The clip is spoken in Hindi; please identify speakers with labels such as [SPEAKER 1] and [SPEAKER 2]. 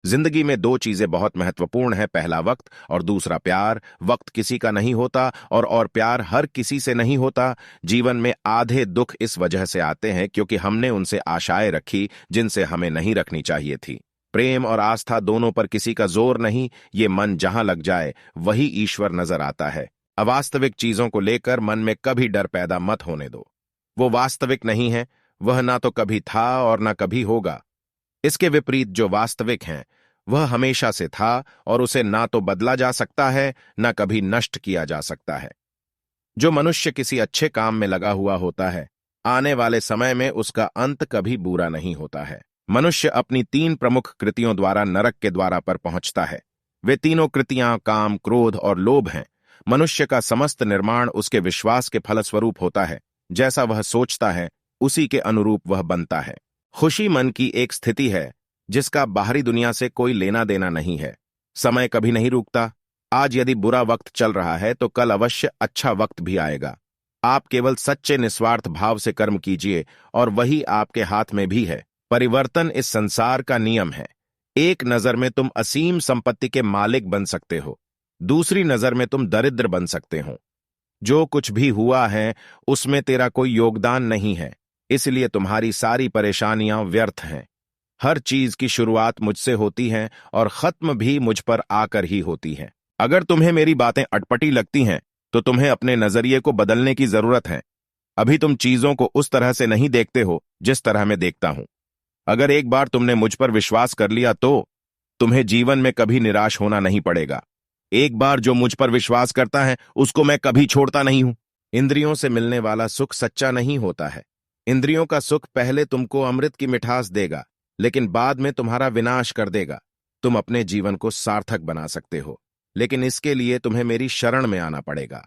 [SPEAKER 1] जिंदगी में दो चीजें बहुत महत्वपूर्ण हैं, पहला वक्त और दूसरा प्यार। वक्त किसी का नहीं होता और प्यार हर किसी से नहीं होता। जीवन में आधे दुख इस वजह से आते हैं क्योंकि हमने उनसे आशाएं रखी जिनसे हमें नहीं रखनी चाहिए थी। प्रेम और आस्था दोनों पर किसी का जोर नहीं, ये मन जहां लग जाए वही ईश्वर नजर आता है। अवास्तविक चीजों को लेकर मन में कभी डर पैदा मत होने दो। वो वास्तविक नहीं है, वह ना तो कभी था और ना कभी होगा। इसके विपरीत जो वास्तविक हैं वह हमेशा से था और उसे ना तो बदला जा सकता है ना कभी नष्ट किया जा सकता है। जो मनुष्य किसी अच्छे काम में लगा हुआ होता है, आने वाले समय में उसका अंत कभी बुरा नहीं होता है। मनुष्य अपनी तीन प्रमुख कृतियों द्वारा नरक के द्वारा पर पहुंचता है। वे तीनों कृतियां काम, क्रोध और लोभ हैं। मनुष्य का समस्त निर्माण उसके विश्वास के फलस्वरूप होता है। जैसा वह सोचता है उसी के अनुरूप वह बनता है। खुशी मन की एक स्थिति है जिसका बाहरी दुनिया से कोई लेना देना नहीं है। समय कभी नहीं रुकता। आज यदि बुरा वक्त चल रहा है तो कल अवश्य अच्छा वक्त भी आएगा। आप केवल सच्चे निस्वार्थ भाव से कर्म कीजिए और वही आपके हाथ में भी है। परिवर्तन इस संसार का नियम है। एक नजर में तुम असीम संपत्ति के मालिक बन सकते हो, दूसरी नजर में तुम दरिद्र बन सकते हो। जो कुछ भी हुआ है उसमें तेरा कोई योगदान नहीं है, इसलिए तुम्हारी सारी परेशानियां व्यर्थ हैं। हर चीज की शुरुआत मुझसे होती है और खत्म भी मुझ पर आकर ही होती है। अगर तुम्हें मेरी बातें अटपटी लगती हैं तो तुम्हें अपने नजरिए को बदलने की जरूरत है। अभी तुम चीजों को उस तरह से नहीं देखते हो जिस तरह मैं देखता हूं। अगर एक बार तुमने मुझ पर विश्वास कर लिया तो तुम्हें जीवन में कभी निराश होना नहीं पड़ेगा। एक बार जो मुझ पर विश्वास करता है उसको मैं कभी छोड़ता नहीं हूं। इंद्रियों से मिलने वाला सुख सच्चा नहीं होता है। इंद्रियों का सुख पहले तुमको अमृत की मिठास देगा लेकिन बाद में तुम्हारा विनाश कर देगा। तुम अपने जीवन को सार्थक बना सकते हो, लेकिन इसके लिए तुम्हें मेरी शरण में आना पड़ेगा।